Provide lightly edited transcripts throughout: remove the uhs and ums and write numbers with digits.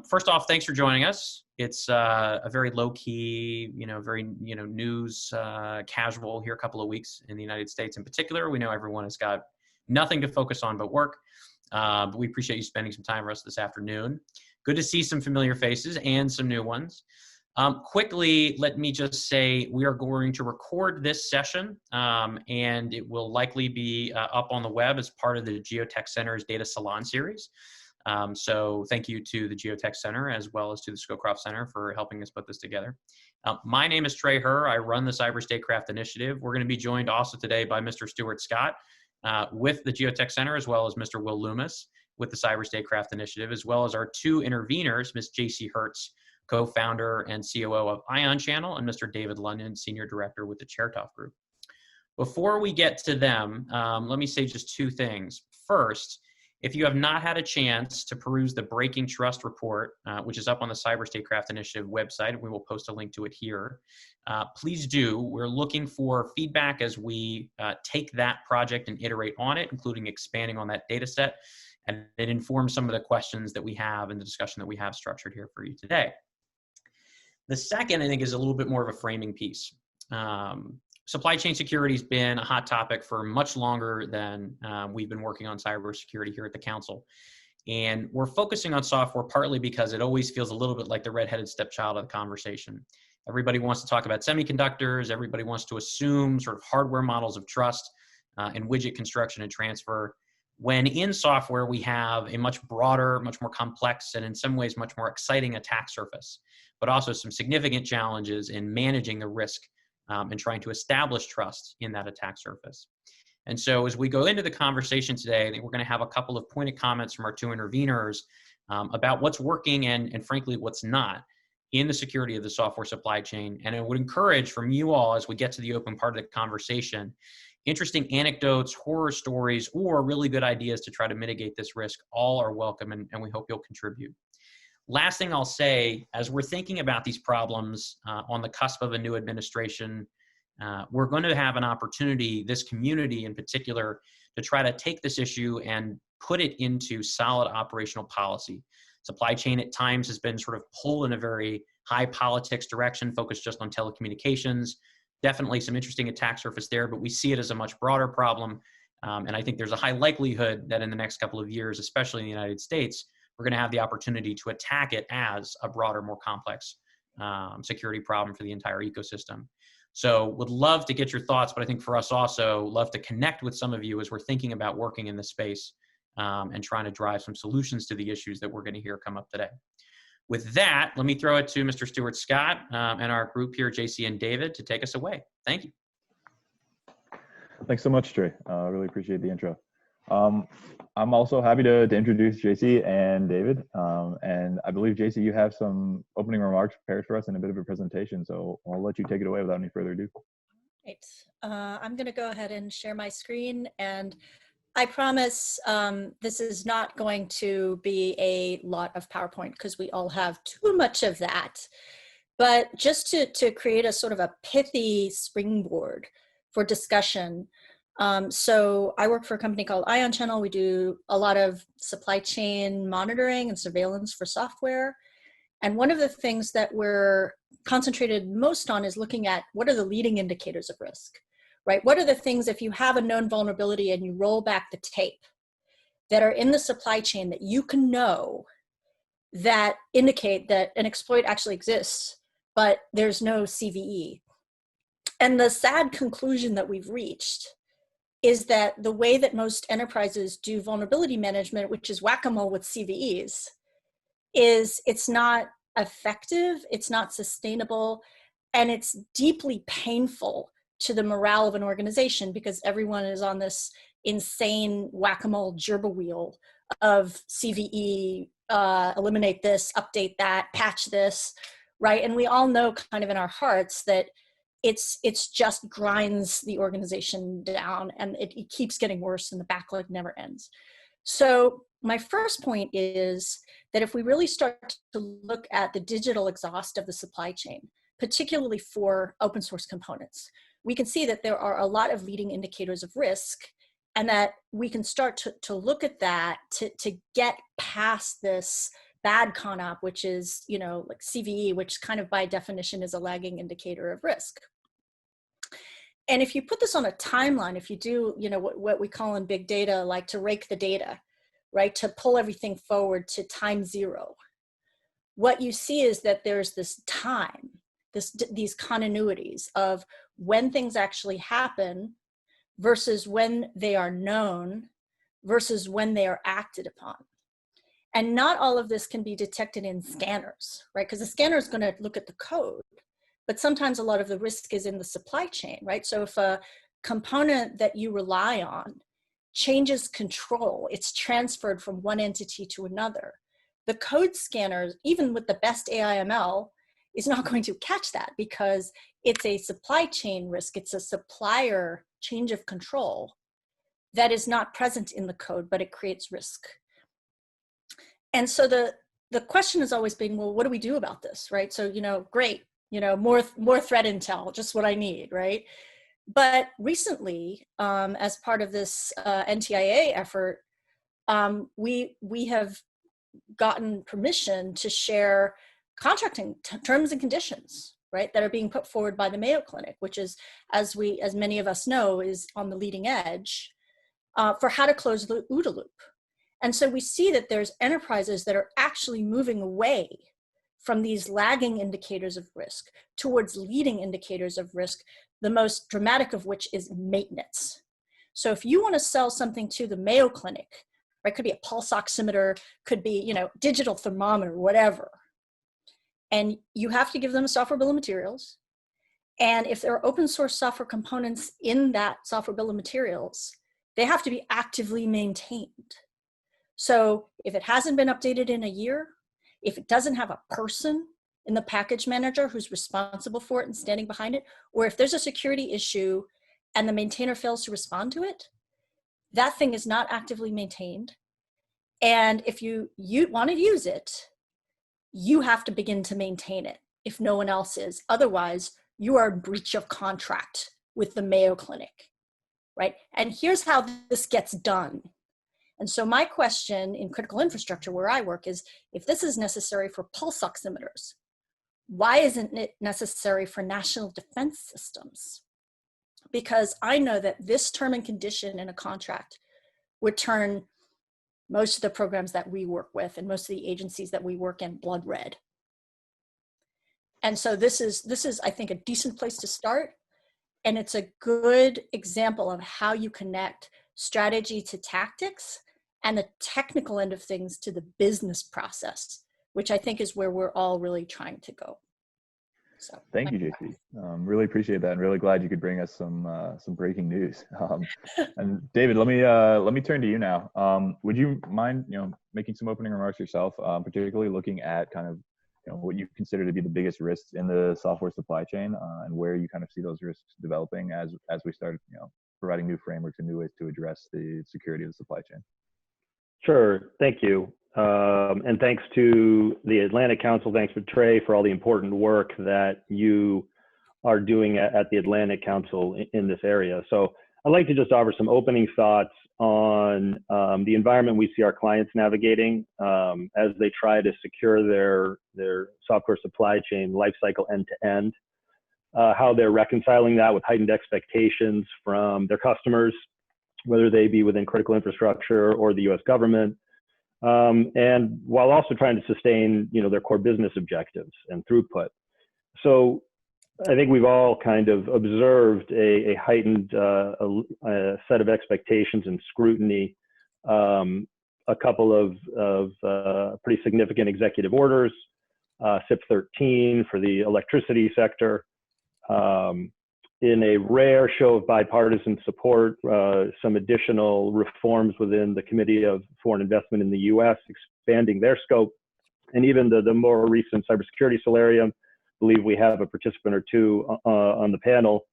First off, thanks for joining us. It's a very low-key, very news casual here. A couple of weeks in the United States, in particular. We know everyone has got nothing to focus on but work. But we appreciate you spending some time with us this afternoon. Good to see some familiar faces and some new ones. Quickly, let me just say we are going to record this session, and it will likely be up on the web as part of the GeoTech Center's Data Salon series. So thank you to the GeoTech Center as well as to the Statecraft Center for helping us put this together. My name is Trey Herr. I run the Statecraft initiative. We're going to be joined also today by Mr. Stuart Scott with the GeoTech Center, as well as Mr. Will Loomis with the Statecraft initiative, as well as our two interveners, Ms. J.C. Hertz, co-founder and COO of Ion Channel, and Mr. David London, Senior Director with the Chertoff Group. Before we get to them, let me say just two things. First, if you have not had a chance to peruse the Breaking Trust report, which is up on the Statecraft Initiative website, and we will post a link to it here, please do. We're looking for feedback as we take that project and iterate on it, including expanding on that data set, and it informs some of the questions that we have and the discussion that we have structured here for you today. The second, I think, is a little bit more of a framing piece. Supply chain security has been a hot topic for much longer than we've been working on cybersecurity here at the Council. And we're focusing on software partly because it always feels a little bit like the redheaded stepchild of the conversation. Everybody wants to talk about semiconductors. Everybody wants to assume sort of hardware models of trust and widget construction and transfer. When in software, we have a much broader, much more complex, and in some ways much more exciting attack surface, but also some significant challenges in managing the risk and trying to establish trust in that attack surface. And so as we go into the conversation today, I think we're going to have a couple of pointed comments from our two interveners about what's working and frankly, what's not in the security of the software supply chain. And I would encourage from you all, as we get to the open part of the conversation, interesting anecdotes, horror stories, or really good ideas to try to mitigate this risk. All are welcome, and we hope you'll contribute. Last thing I'll say, as we're thinking about these problems on the cusp of a new administration, we're going to have an opportunity, this community in particular, to try to take this issue and put it into solid operational policy. Supply chain at times has been sort of pulled in a very high politics direction, focused just on telecommunications. Definitely some interesting attack surface there, but we see it as a much broader problem. And I think there's a high likelihood that in the next couple of years, especially in the United States, we're going to have the opportunity to attack it as a broader, more complex security problem for the entire ecosystem. So would love to get your thoughts, but I think for us also, love to connect with some of you as we're thinking about working in this space and trying to drive some solutions to the issues that we're going to hear come up today. With that, let me throw it to Mr. Stuart Scott and our group here, JC and David, to take us away. Thank you. Thanks so much, Trey. Really appreciate the intro. I'm also happy to introduce JC and David. And I believe, JC, you have some opening remarks prepared for us and a bit of a presentation. So I'll let you take it away without any further ado. Right. I'm going to go ahead and share my screen. And I promise this is not going to be a lot of PowerPoint because we all have too much of that. But just to create a sort of a pithy springboard for discussion. So I work for a company called Ion Channel. We do a lot of supply chain monitoring and surveillance for software. And one of the things that we're concentrated most on is looking at what are the leading indicators of risk, right? What are the things, if you have a known vulnerability and you roll back the tape, that are in the supply chain that you can know that indicate that an exploit actually exists, but there's no CVE. And the sad conclusion that we've reached is that the way that most enterprises do vulnerability management, which is whack-a-mole with CVEs, is it's not effective, it's not sustainable, and it's deeply painful to the morale of an organization because everyone is on this insane whack-a-mole gerbil wheel of CVE, eliminate this, update that, patch this, right? And we all know kind of in our hearts that it's just grinds the organization down and it keeps getting worse and the backlog never ends. So my first point is that if we really start to look at the digital exhaust of the supply chain, particularly for open source components, we can see that there are a lot of leading indicators of risk and that we can start to look at that to get past this bad ConOp, which is, like CVE, which kind of by definition is a lagging indicator of risk. And if you put this on a timeline, if you do, what we call in big data, like to rake the data, right, to pull everything forward to time zero, what you see is that there's this time, these continuities of when things actually happen versus when they are known versus when they are acted upon. And not all of this can be detected in scanners, right? Because the scanner is going to look at the code, but sometimes a lot of the risk is in the supply chain, right? So if a component that you rely on changes control, it's transferred from one entity to another. The code scanners, even with the best AIML, is not going to catch that because it's a supply chain risk. It's a supplier change of control that is not present in the code, but it creates risk. And so the question has always been, well, what do we do about this, right? So, great, more threat intel, just what I need, right? But recently, as part of this NTIA effort, we have gotten permission to share contracting terms and conditions, right, that are being put forward by the Mayo Clinic, which is, as many of us know, is on the leading edge for how to close the OODA loop. And so we see that there's enterprises that are actually moving away from these lagging indicators of risk towards leading indicators of risk, the most dramatic of which is maintenance. So if you want to sell something to the Mayo Clinic, right, could be a pulse oximeter, could be, digital thermometer, whatever. And you have to give them a software bill of materials. And if there are open source software components in that software bill of materials, they have to be actively maintained. So if it hasn't been updated in a year, if it doesn't have a person in the package manager who's responsible for it and standing behind it, or if there's a security issue and the maintainer fails to respond to it, that thing is not actively maintained. And if you want to use it, you have to begin to maintain it if no one else is. Otherwise, you are in breach of contract with the Mayo Clinic, right? And here's how this gets done. And so my question in critical infrastructure where I work is, if this is necessary for pulse oximeters, why isn't it necessary for national defense systems? Because I know that this term and condition in a contract would turn most of the programs that we work with and most of the agencies that we work in blood red. And so this is, I think, a decent place to start. And it's a good example of how you connect strategy to tactics and the technical end of things to the business process, which I think is where we're all really trying to go. So thank you, JC. Really appreciate that, and really glad you could bring us some breaking news. And David, let me turn to you now. Would you mind making some opening remarks yourself, particularly looking at kind of what you consider to be the biggest risks in the software supply chain, and where you kind of see those risks developing as we start providing new frameworks and new ways to address the security of the supply chain? Sure, thank you. And thanks to the Atlantic Council, thanks to Trey for all the important work that you are doing at the Atlantic Council in this area. So I'd like to just offer some opening thoughts on the environment we see our clients navigating as they try to secure their software supply chain lifecycle end to end, how they're reconciling that with heightened expectations from their customers, whether they be within critical infrastructure or the US government, and while also trying to sustain their core business objectives and throughput. So I think we've all kind of observed a heightened set of expectations and scrutiny, a couple of pretty significant executive orders, SIP 13 for the electricity sector, in a rare show of bipartisan support, some additional reforms within the Committee of Foreign Investment in the US, expanding their scope, and even the more recent cybersecurity solarium. I believe we have a participant or two on the panel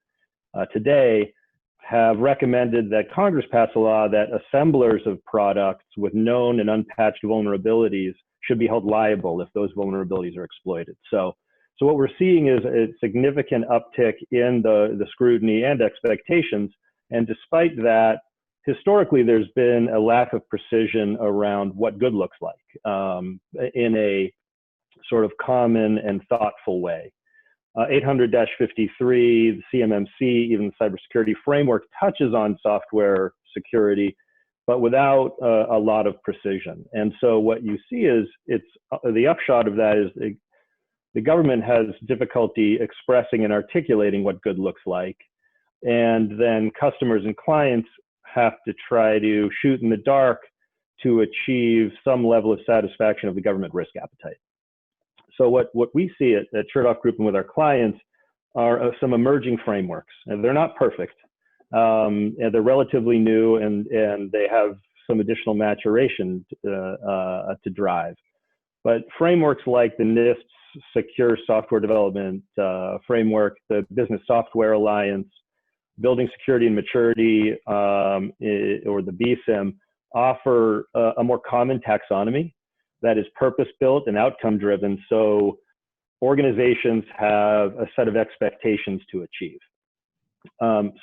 today, have recommended that Congress pass a law that assemblers of products with known and unpatched vulnerabilities should be held liable if those vulnerabilities are exploited. So what we're seeing is a significant uptick in the scrutiny and expectations. And despite that, historically there's been a lack of precision around what good looks like in a sort of common and thoughtful way. 800-53, the CMMC, even the cybersecurity framework touches on software security, but without a lot of precision. And so what you see is the upshot of that is the government has difficulty expressing and articulating what good looks like. And then customers and clients have to try to shoot in the dark to achieve some level of satisfaction of the government risk appetite. So what we see at Chertoff Group and with our clients are some emerging frameworks. And they're not perfect. And they're relatively new, and they have some additional maturation to drive. But frameworks like the NIST's Secure Software Development Framework, the Business Software Alliance, Building Security and Maturity, or the BSIM, offer a more common taxonomy that is purpose-built and outcome-driven, so organizations have a set of expectations to achieve.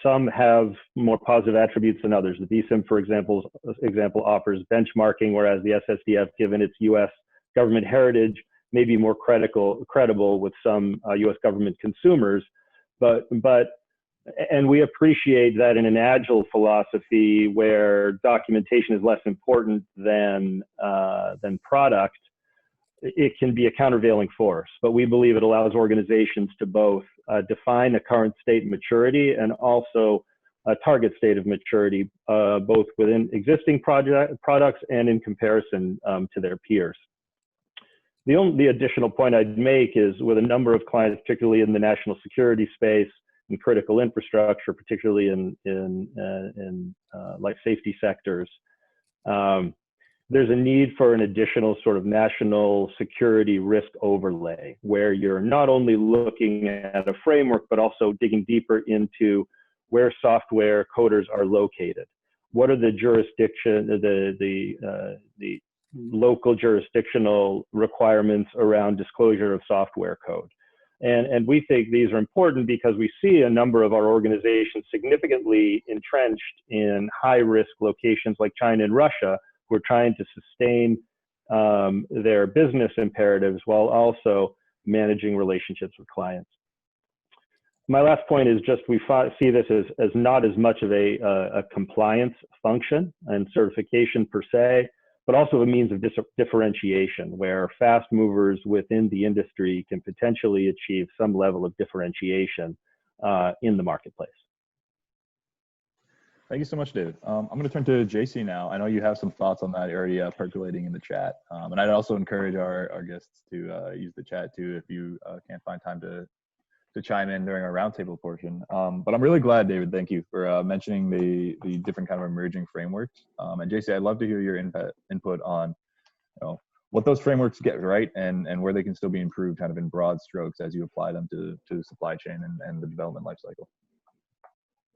Some have more positive attributes than others. The BSIM, for example, offers benchmarking, whereas the SSDF, given its U.S. government heritage, may be more credible with some U.S. government consumers. And we appreciate that in an agile philosophy where documentation is less important than product, it can be a countervailing force. But we believe it allows organizations to both define a current state maturity and also a target state of maturity, both within existing products and in comparison to their peers. The additional point I'd make is with a number of clients, particularly in the national security space and critical infrastructure, particularly in life safety sectors, there's a need for an additional sort of national security risk overlay where you're not only looking at a framework, but also digging deeper into where software coders are located. What are the the local jurisdictional requirements around disclosure of software code? And we think these are important because we see a number of our organizations significantly entrenched in high-risk locations like China and Russia, who are trying to sustain their business imperatives while also managing relationships with clients. My last point is just we see this as not as much of a compliance function and certification per se, but also a means of differentiation where fast movers within the industry can potentially achieve some level of differentiation in the marketplace. Thank you so much, David. I'm going to turn to JC now. I know you have some thoughts on that area percolating in the chat. And I'd also encourage our guests to use the chat too if you can't find time to chime in during our roundtable portion. But I'm really glad, David, thank you for mentioning the different kind of emerging frameworks. And JC, I'd love to hear your input on what those frameworks get right and where they can still be improved kind of in broad strokes as you apply them to the supply chain and the development lifecycle.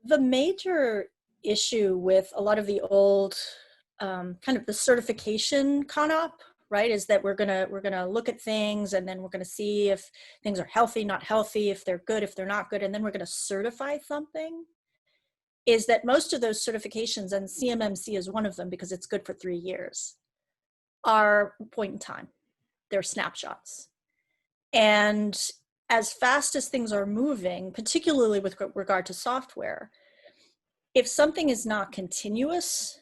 The major issue with a lot of the old kind of the certification CONOP, right, is that we're gonna look at things and then we're gonna see if things are healthy, not healthy, if they're good, if they're not good, and then we're gonna certify something, is that most of those certifications, and CMMC is one of them because it's good for 3 years, are point in time. They're snapshots. And as fast as things are moving, particularly with regard to software, if something is not continuous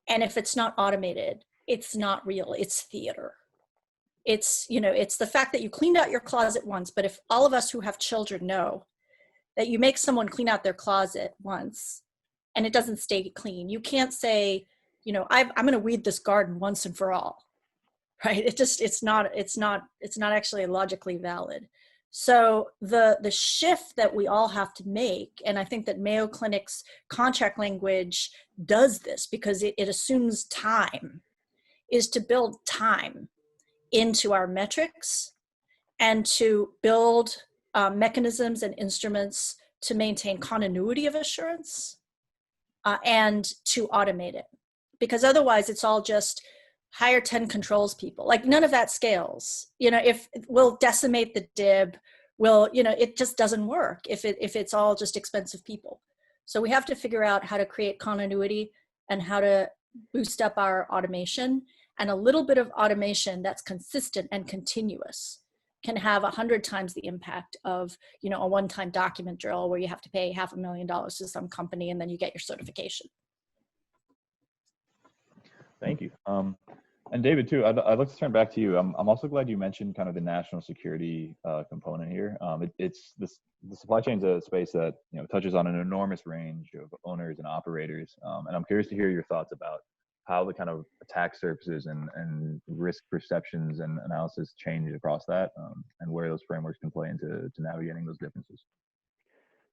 and if it's not automated, it's not real, it's theater. It's, it's the fact that you cleaned out your closet once, but if all of us who have children know that you make someone clean out their closet once and it doesn't stay clean, you can't say, I'm going to weed this garden once and for all, right? It's not actually logically valid. So the shift that we all have to make, and I think that Mayo Clinic's contract language does this because it assumes time, is to build time into our metrics and to build mechanisms and instruments to maintain continuity of assurance and to automate it. Because otherwise it's all just hire 10 controls people. Like none of that scales. If we'll decimate the DIB, it just doesn't work if it's all just expensive people. So we have to figure out how to create continuity and how to boost up our automation. And a little bit of automation that's consistent and continuous can have 100 times the impact of, you know, a one-time document drill where you have to pay $500,000 to some company and then you get your certification. Thank you. And David, too, I'd like to turn back to you. I'm also glad you mentioned kind of the national security component here. The supply chain is a space that, you know, touches on an enormous range of owners and operators. And I'm curious to hear your thoughts about how the kind of attack surfaces and risk perceptions and analysis change across that, and where those frameworks can play into navigating those differences.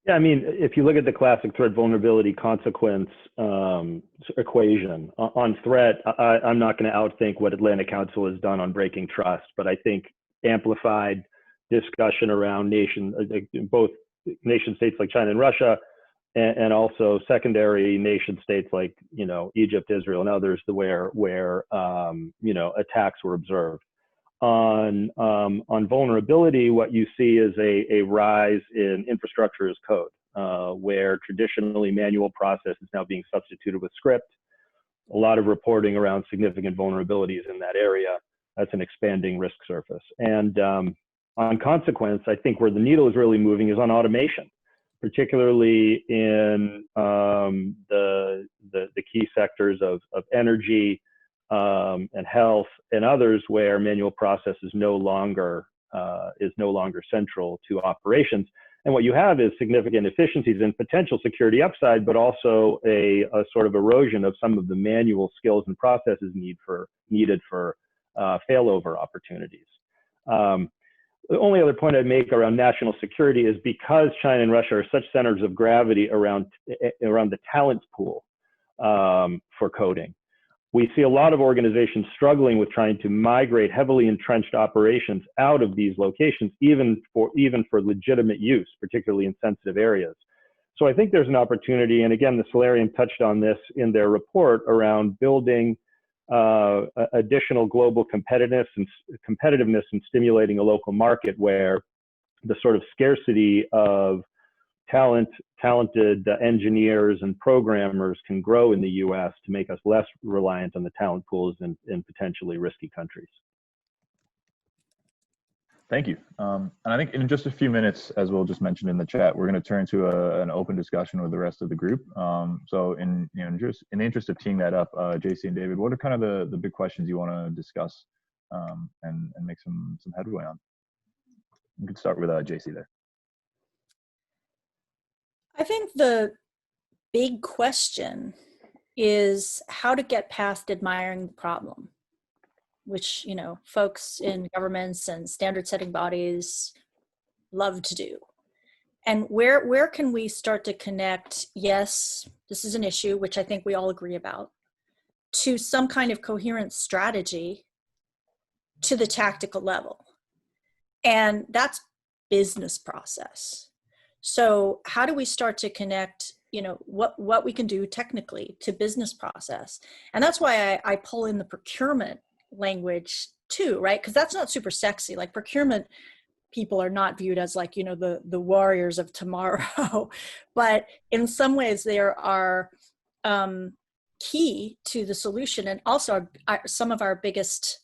Yeah, I mean, if you look at the classic threat vulnerability consequence equation on threat, I'm not going to outthink what Atlantic Council has done on breaking trust, but I think amplified discussion around both nation states like China and Russia, and also secondary nation states like, you know, Egypt, Israel, and others, where you know, attacks were observed. On vulnerability, what you see is a rise in infrastructure as code, where traditionally manual process is now being substituted with script. A lot of reporting around significant vulnerabilities in that area. That's an expanding risk surface. And on consequence, I think where the needle is really moving is on automation, particularly in the key sectors of energy, and health and others, where manual process is no longer central to operations. And what you have is significant efficiencies and potential security upside, but also a sort of erosion of some of the manual skills and processes needed for failover opportunities. The only other point I'd make around national security is because China and Russia are such centers of gravity around the talent pool for coding. We see a lot of organizations struggling with trying to migrate heavily entrenched operations out of these locations, even for legitimate use, particularly in sensitive areas. So I think there's an opportunity, and again, the Solarium touched on this in their report, around building additional global competitiveness and stimulating a local market where the sort of scarcity of talented engineers and programmers can grow in the US to make us less reliant on the talent pools in potentially risky countries. Thank you. And I think in just a few minutes, as we'll just mention in the chat, we're going to turn to an open discussion with the rest of the group. So just in the interest of teeing that up, JC and David, what are kind of the big questions you want to discuss and make some headway on? You can start with JC there. I think the big question is how to get past admiring the problem, which, you know, folks in governments and standard setting bodies love to do. And where can we start to connect, yes, this is an issue, which I think we all agree about, to some kind of coherent strategy to the tactical level. And that's business process. So how do we start to connect, you know, what we can do technically to business process? And that's why I pull in the procurement language too, right? Because that's not super sexy. Like, procurement people are not viewed as, like, you know, the warriors of tomorrow, but in some ways they are key to the solution, and also some of our biggest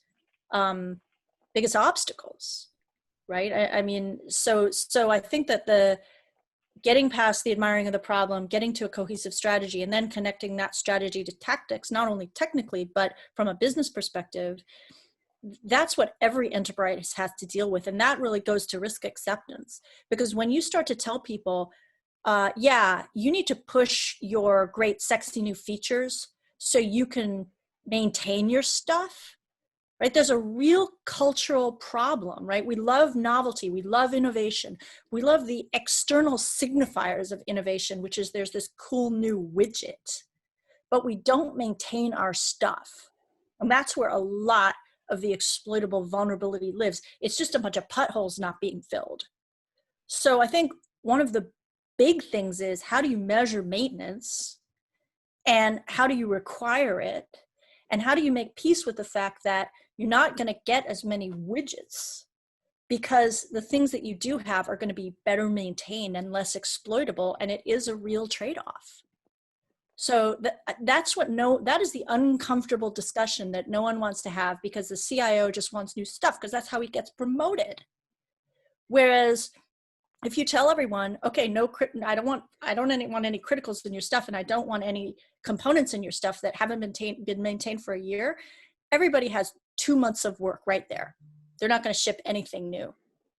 obstacles, right? I mean, so I think that getting past the admiring of the problem, getting to a cohesive strategy, and then connecting that strategy to tactics, not only technically, but from a business perspective, that's what every enterprise has to deal with. And that really goes to risk acceptance. Because when you start to tell people, yeah, you need to push your great, sexy new features so you can maintain your stuff, right? There's a real cultural problem, right? We love novelty. We love innovation. We love the external signifiers of innovation, which is there's this cool new widget, but we don't maintain our stuff. And that's where a lot of the exploitable vulnerability lives. It's just a bunch of potholes not being filled. So I think one of the big things is, how do you measure maintenance, and how do you require it? And how do you make peace with the fact that you're not going to get as many widgets because the things that you do have are going to be better maintained and less exploitable, and it is a real trade-off. So that is the uncomfortable discussion that no one wants to have, because the CIO just wants new stuff because that's how he gets promoted. Whereas if you tell everyone, okay, I don't want any criticals in your stuff, and I don't want any components in your stuff that haven't been maintained for a year, everybody has 2 months of work right there. They're not going to ship anything new,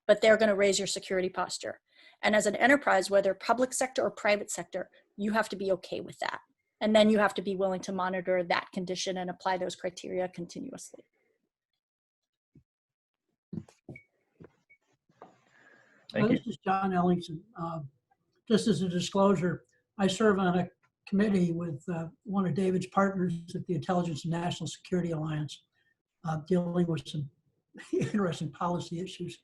but they're going to raise your security posture. And as an enterprise, whether public sector or private sector, you have to be okay with that. And then you have to be willing to monitor that condition and apply those criteria continuously. Thank you. This is John Ellingson. Just as a disclosure, I serve on a committee with one of David's partners at the Intelligence and National Security Alliance, dealing with some interesting policy issues.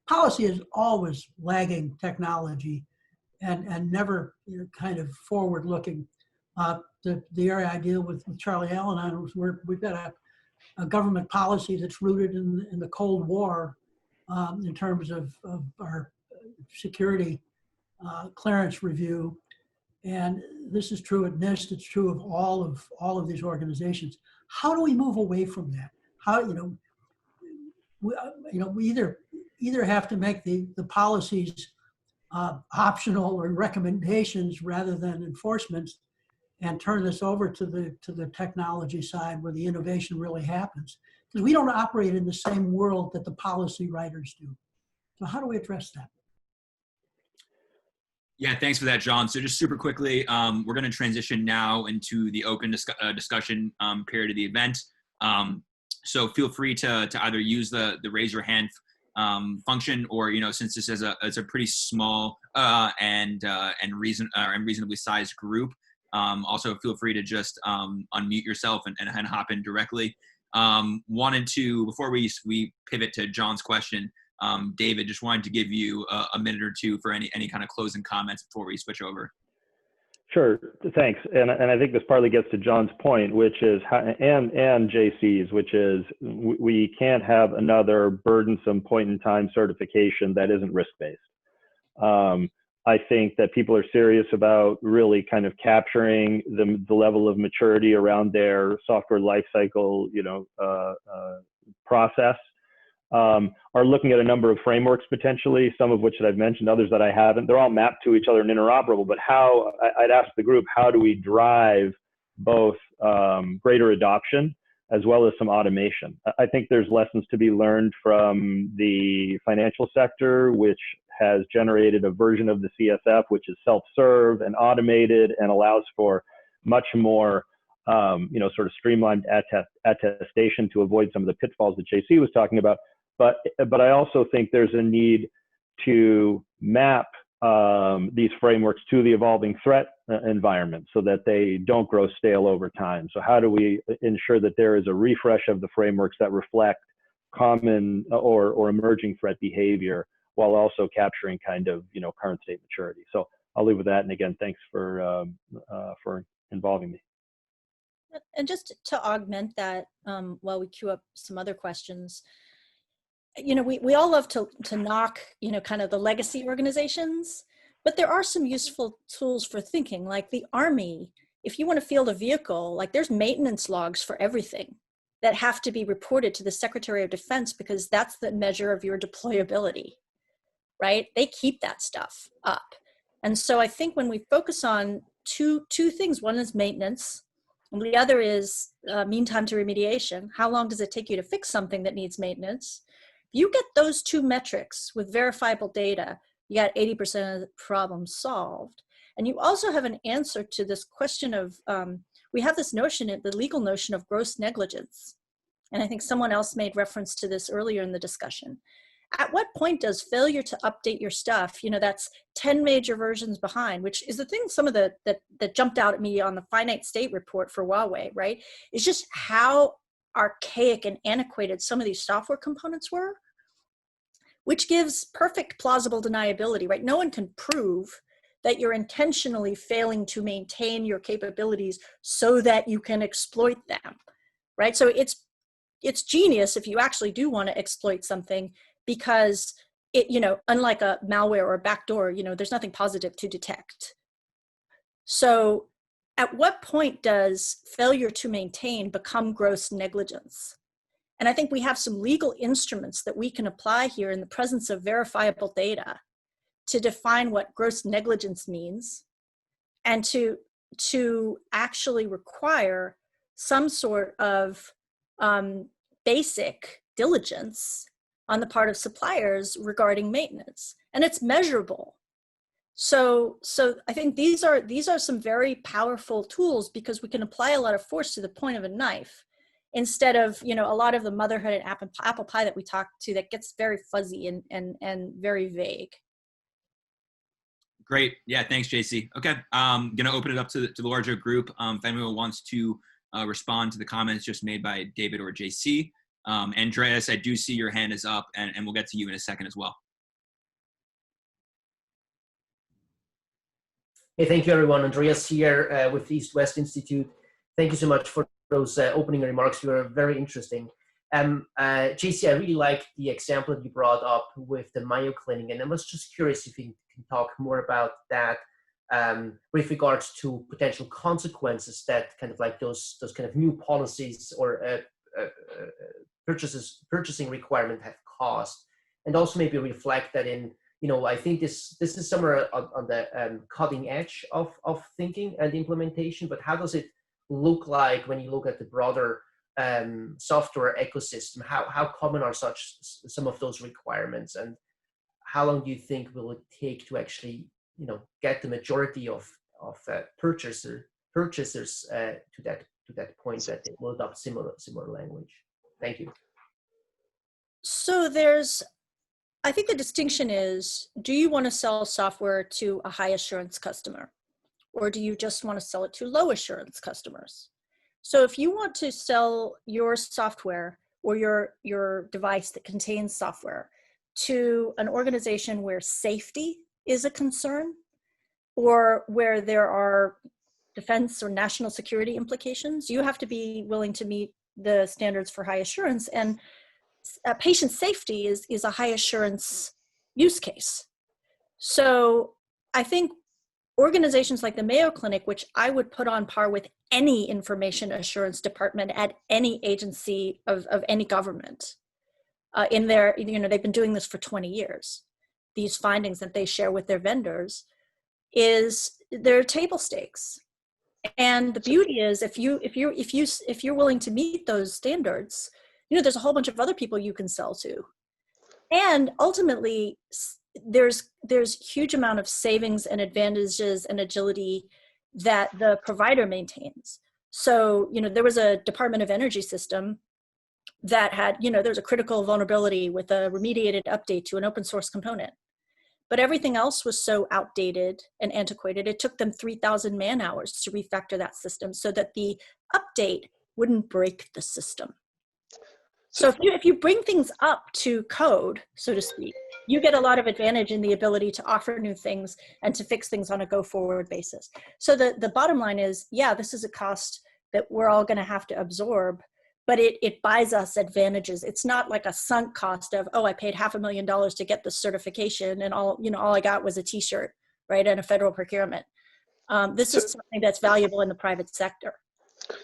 Policy is always lagging technology and never kind of forward-looking. The area I deal with Charlie Allen on is we've got a government policy that's rooted in the Cold War in terms of our security clearance review. And this is true at NIST, it's true of all of these organizations. How do we move away from that? How, we either have to make the policies optional or recommendations rather than enforcements, and turn this over to the technology side where the innovation really happens. Because we don't operate in the same world that the policy writers do. So how do we address that? Yeah, thanks for that, John. So just super quickly, we're going to transition now into the open discussion period of the event. So feel free to either use the raise your hand function, or since this is a pretty small and reasonably sized group, also feel free to just unmute yourself and hop in directly. Wanted to, before we pivot to John's question, David, just wanted to give you a minute or two for any kind of closing comments before we switch over. Sure, thanks. And I think this partly gets to John's point, which is, and JC's, which is we can't have another burdensome point-in-time certification that isn't risk-based. I think that people are serious about really kind of capturing the level of maturity around their software lifecycle, process. Are looking at a number of frameworks potentially, some of which that I've mentioned, others that I haven't. They're all mapped to each other and interoperable, but I'd ask the group, how do we drive both greater adoption as well as some automation? I think there's lessons to be learned from the financial sector, which has generated a version of the CSF, which is self-serve and automated and allows for much more sort of streamlined attestation to avoid some of the pitfalls that JC was talking about. But I also think there's a need to map these frameworks to the evolving threat environment so that they don't grow stale over time. So how do we ensure that there is a refresh of the frameworks that reflect common or emerging threat behavior while also capturing kind of current state maturity? So I'll leave with that. And again, thanks for involving me. And just to augment that, while we queue up some other questions, we all love to knock, kind of the legacy organizations, but there are some useful tools for thinking, like the Army. If you want to field a vehicle, like there's maintenance logs for everything that have to be reported to the Secretary of Defense, because that's the measure of your deployability, right? They keep that stuff up. And so I think when we focus on two things, one is maintenance, and the other is mean time to remediation. How long does it take you to fix something that needs maintenance? You get those two metrics with verifiable data, you got 80% of the problem solved. And you also have an answer to this question of, we have this notion, the legal notion of gross negligence. And I think someone else made reference to this earlier in the discussion. At what point does failure to update your stuff, that's 10 major versions behind, which is the thing, some of that jumped out at me on the finite state report for Huawei, right? It's just how archaic and antiquated some of these software components were, which gives perfect plausible deniability, right? No one can prove that you're intentionally failing to maintain your capabilities so that you can exploit them, right? So it's genius if you actually do want to exploit something, because it, unlike a malware or a backdoor, there's nothing positive to detect. So at what point does failure to maintain become gross negligence? And I think we have some legal instruments that we can apply here in the presence of verifiable data to define what gross negligence means, and to actually require some sort of basic diligence on the part of suppliers regarding maintenance, and it's measurable. So I think these are some very powerful tools, because we can apply a lot of force to the point of a knife, instead of a lot of the motherhood and apple pie that we talk to that gets very fuzzy and very vague. Great. Yeah, thanks, JC. Okay, I'm going to open it up to the larger group. If anyone wants to respond to the comments just made by David or JC. Andreas, I do see your hand is up, and we'll get to you in a second as well. Hey, thank you, everyone. Andreas here with the East-West Institute. Thank you so much for those opening remarks. You were very interesting. JC, I really liked the example that you brought up with the Mayo Clinic, and I was just curious if you can talk more about that with regards to potential consequences that kind of like those kind of new policies or purchasing requirement have caused, and also maybe reflect that in, I think this is somewhere on the cutting edge of thinking and implementation, but how does it look like when you look at the broader software ecosystem? How common are some of those requirements, and how long do you think will it take to actually get the majority of purchasers to that point that they will adopt similar language? Thank you. So I think the distinction is, do you want to sell software to a high assurance customer, or do you just want to sell it to low assurance customers? So if you want to sell your software or your device that contains software to an organization where safety is a concern, or where there are defense or national security implications, you have to be willing to meet the standards for high assurance. And patient safety is a high assurance use case. So I think organizations like the Mayo Clinic, which I would put on par with any information assurance department at any agency of any government, in their, they've been doing this for 20 years. These findings that they share with their vendors they're table stakes. And the beauty is, if you're willing to meet those standards, there's a whole bunch of other people you can sell to. And ultimately, there's huge amount of savings and advantages and agility that the provider maintains. So, there was a Department of Energy system that had, there's a critical vulnerability with a remediated update to an open source component. But everything else was so outdated and antiquated, it took them 3,000 man hours to refactor that system so that the update wouldn't break the system. So if you bring things up to code, so to speak, you get a lot of advantage in the ability to offer new things and to fix things on a go-forward basis. So the bottom line is, yeah, this is a cost that we're all going to have to absorb, but it buys us advantages. It's not like a sunk cost of, I paid $500,000 to get this certification, and all I got was a T-shirt, right, and a federal procurement. This is something that's valuable in the private sector.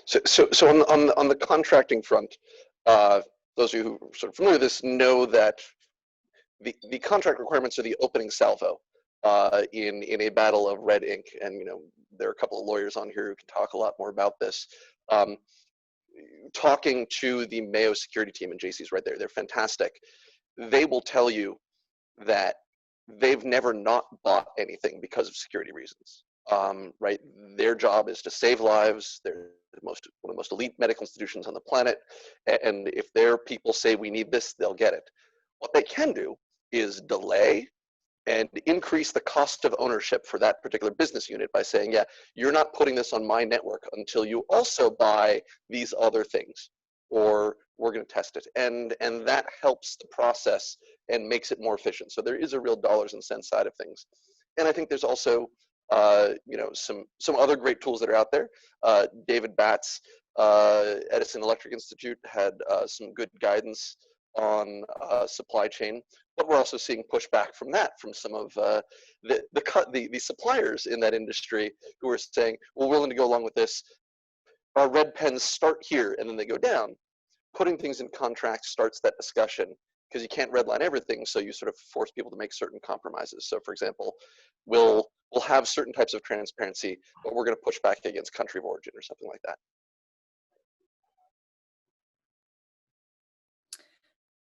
So on the contracting front, those of you who are sort of familiar with this know that the contract requirements are the opening salvo in a battle of red ink, and there are a couple of lawyers on here who can talk a lot more about this. Talking to the Mayo security team, and JC's right there, they're fantastic. They will tell you that they've never not bought anything because of security reasons. Right? Their job is to save lives. They're one of the most elite medical institutions on the planet, and if their people say we need this, they'll get it. What they can do is delay and increase the cost of ownership for that particular business unit by saying, yeah, you're not putting this on my network until you also buy these other things, or we're going to test it. And that helps the process and makes it more efficient. So there is a real dollars and cents side of things. And I think there's also some other great tools that are out there. David Batts, Edison Electric Institute, had some good guidance on supply chain, but we're also seeing pushback from that, from some of the suppliers in that industry who are saying, well, we're willing to go along with this. Our red pens start here and then they go down. Putting things in contracts starts that discussion, because you can't redline everything, so you sort of force people to make certain compromises. So for example, we'll have certain types of transparency, but we're going to push back against country of origin or something like that.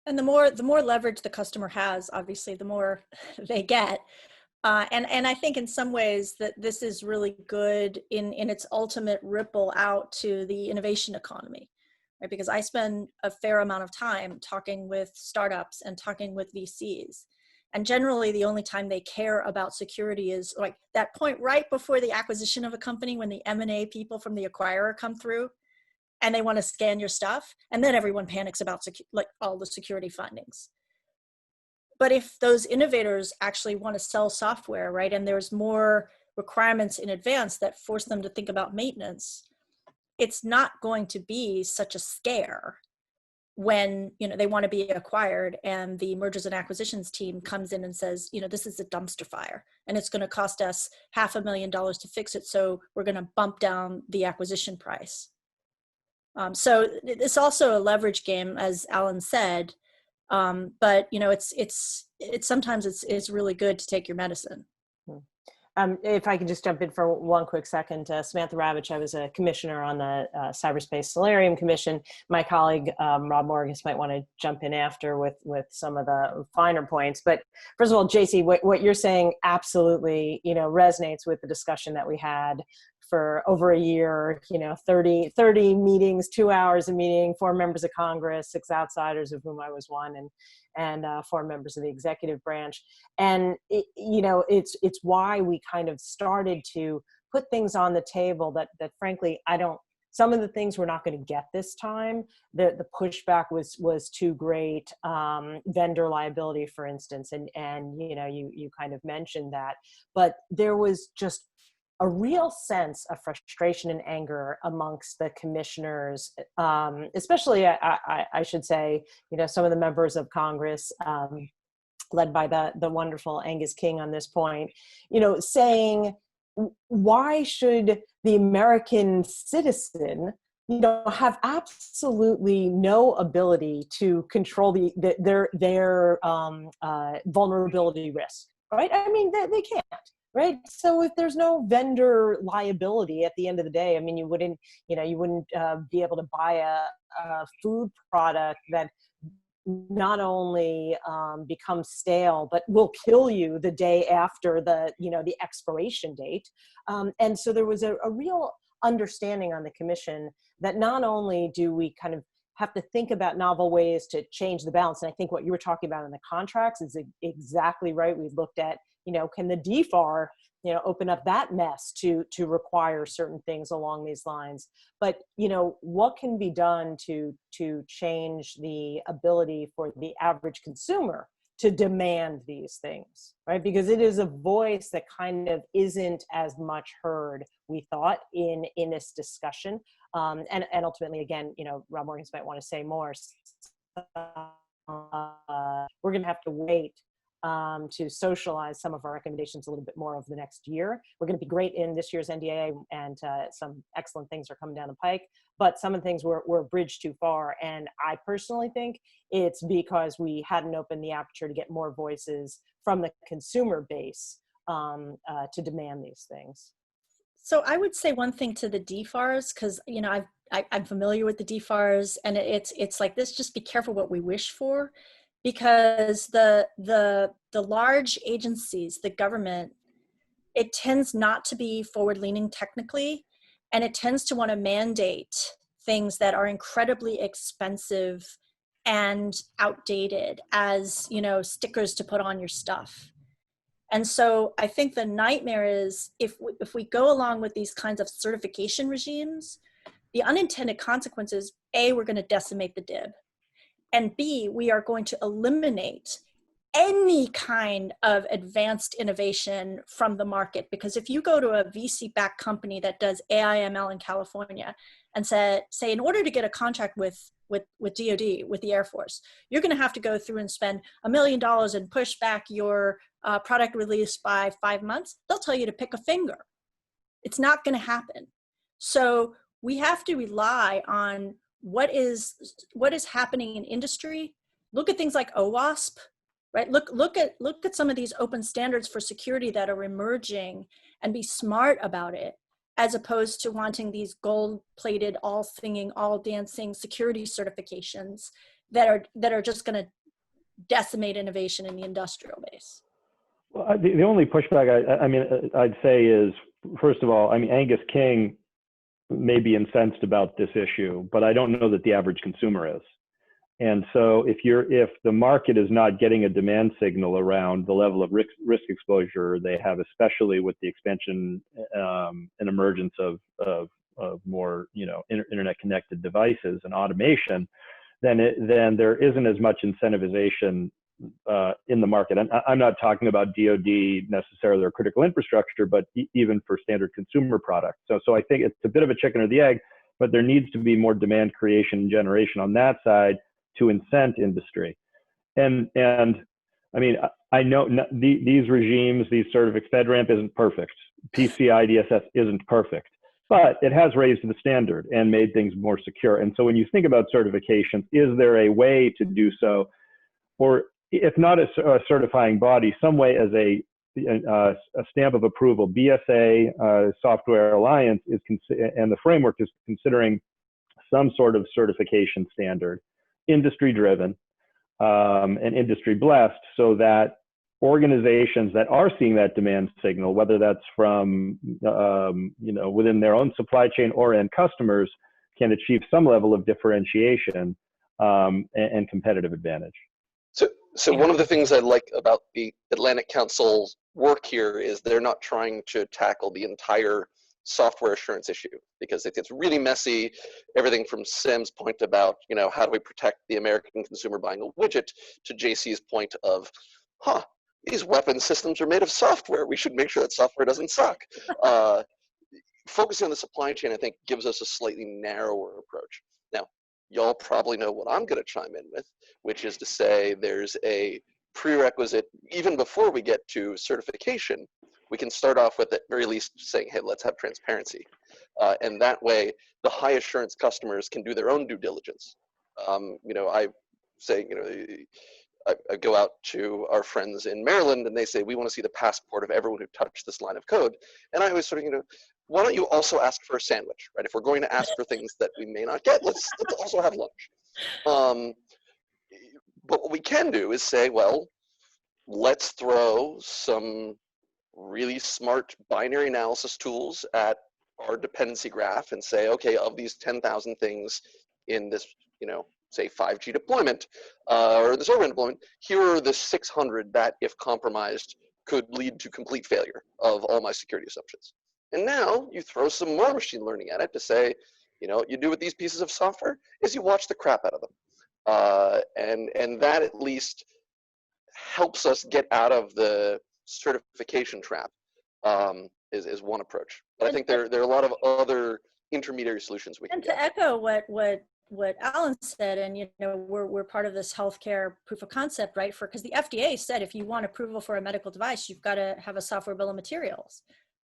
And the more leverage the customer has, obviously, the more they get. And I think in some ways that this is really good in its ultimate ripple out to the innovation economy, right? Because I spend a fair amount of time talking with startups and talking with VCs. And generally the only time they care about security is like that point right before the acquisition of a company, when the M&A people from the acquirer come through and they want to scan your stuff. And then everyone panics about like all the security findings. But if those innovators actually want to sell software, right, and there's more requirements in advance that force them to think about maintenance, it's not going to be such a scare when, you know, they want to be acquired and the mergers and acquisitions team comes in and says, you know, this is a dumpster fire and it's going to cost us $500,000 to fix it, so we're going to bump down the acquisition price. So it's also a leverage game, as Alan said. But you know, it's sometimes it's really good to take your medicine. If I could just jump in for one quick second, Samantha Ravitch, I was a commissioner on the Cyberspace Solarium Commission. My colleague, Rob Morris, might want to jump in after with some of the finer points. But first of all, JC, what you're saying absolutely, you know, resonates with the discussion that we had for over a year, you know, 30 meetings, 2 hours a meeting, 4 members of Congress, 6 outsiders, of whom I was one, and 4 members of the executive branch. And, you know, it's why we kind of started to put things on the table that frankly, some of the things we're not going to get this time. The pushback was too great. Vendor liability, for instance, and you know, you kind of mentioned that, but there was just a real sense of frustration and anger amongst the commissioners, especially I should say, you know, some of the members of Congress, led by the wonderful Angus King on this point, you know, saying, why should the American citizen, you know, have absolutely no ability to control their vulnerability risk, right? I mean, they can't. Right. So if there's no vendor liability at the end of the day, I mean, you wouldn't be able to buy a food product that not only becomes stale, but will kill you the day after the expiration date. And so there was a real understanding on the commission that not only do we kind of have to think about novel ways to change the balance, and I think what you were talking about in the contracts is exactly right. We looked at, you know, can the DFAR, you know, open up that mess to require certain things along these lines? But, you know, what can be done to change the ability for the average consumer to demand these things, right? Because it is a voice that kind of isn't as much heard, we thought, in this discussion. And ultimately, again, you know, Rob Morgan might want to say more. We're going to have to wait to socialize some of our recommendations a little bit more over the next year. We're going to be great in this year's NDAA, and some excellent things are coming down the pike, but some of the things were bridged too far. And I personally think it's because we hadn't opened the aperture to get more voices from the consumer base to demand these things. So I would say one thing to the DFARs, because, you know, I'm familiar with the DFARs, and it's like this, just be careful what we wish for. Because the large agencies, the government, it tends not to be forward-leaning technically, and it tends to want to mandate things that are incredibly expensive and outdated as, you know, stickers to put on your stuff. And so I think the nightmare is if we go along with these kinds of certification regimes, the unintended consequences, A, we're going to decimate the DIB. And B, we are going to eliminate any kind of advanced innovation from the market. Because if you go to a VC-backed company that does AI/ML in California and say in order to get a contract with DoD, with the Air Force, you're going to have to go through and spend $1 million and push back your product release by 5 months, they'll tell you to pick a finger. It's not going to happen. So we have to rely on what is happening in industry. Look at things like OWASP, right? Look at some of these open standards for security that are emerging, and be smart about it, as opposed to wanting these gold-plated, all singing, all dancing security certifications that are just going to decimate innovation in the industrial base. Well, the only pushback I'd say is, first of all, Angus King may be incensed about this issue, but I don't know that the average consumer is. And so if the market is not getting a demand signal around the level of risk exposure they have, especially with the expansion and emergence of more internet connected devices and automation, then there isn't as much incentivization in the market. And I'm not talking about DoD necessarily or critical infrastructure, but even for standard consumer products. So I think it's a bit of a chicken or the egg, but there needs to be more demand creation and generation on that side to incent industry. And I mean, I know these regimes, these FedRAMP isn't perfect. PCI DSS isn't perfect, but it has raised the standard and made things more secure. And so when you think about certifications, is there a way to do so? Or if not a certifying body, some way as a stamp of approval. BSA, Software Alliance, and the framework is considering some sort of certification standard, industry-driven and industry-blessed, so that organizations that are seeing that demand signal, whether that's from within their own supply chain or end customers, can achieve some level of differentiation and competitive advantage. So one of the things I like about the Atlantic Council's work here is they're not trying to tackle the entire software assurance issue, because it gets really messy. Everything from Sim's point about, how do we protect the American consumer buying a widget, to JC's point of, these weapon systems are made of software. We should make sure that software doesn't suck. Focusing on the supply chain, I think, gives us a slightly narrower approach. Now, y'all probably know what I'm going to chime in with, which is to say there's a prerequisite, even before we get to certification, we can start off with at very least saying, hey, let's have transparency. And that way, the high assurance customers can do their own due diligence. I say, I go out to our friends in Maryland and they say, we want to see the passport of everyone who touched this line of code. And I always sort of, why don't you also ask for a sandwich, right? If we're going to ask for things that we may not get, let's also have lunch. But what we can do is say, well, let's throw some really smart binary analysis tools at our dependency graph and say, okay, of these 10,000 things in this, say 5G deployment or this urban deployment, here are the 600 that, if compromised, could lead to complete failure of all my security assumptions. And now you throw some more machine learning at it to say, what you do with these pieces of software is you watch the crap out of them. And that at least helps us get out of the certification trap, is one approach. But I think there are a lot of other intermediary solutions we can get. And to echo what Alan said, and we're part of this healthcare proof of concept, right? Because the FDA said if you want approval for a medical device, you've got to have a software bill of materials,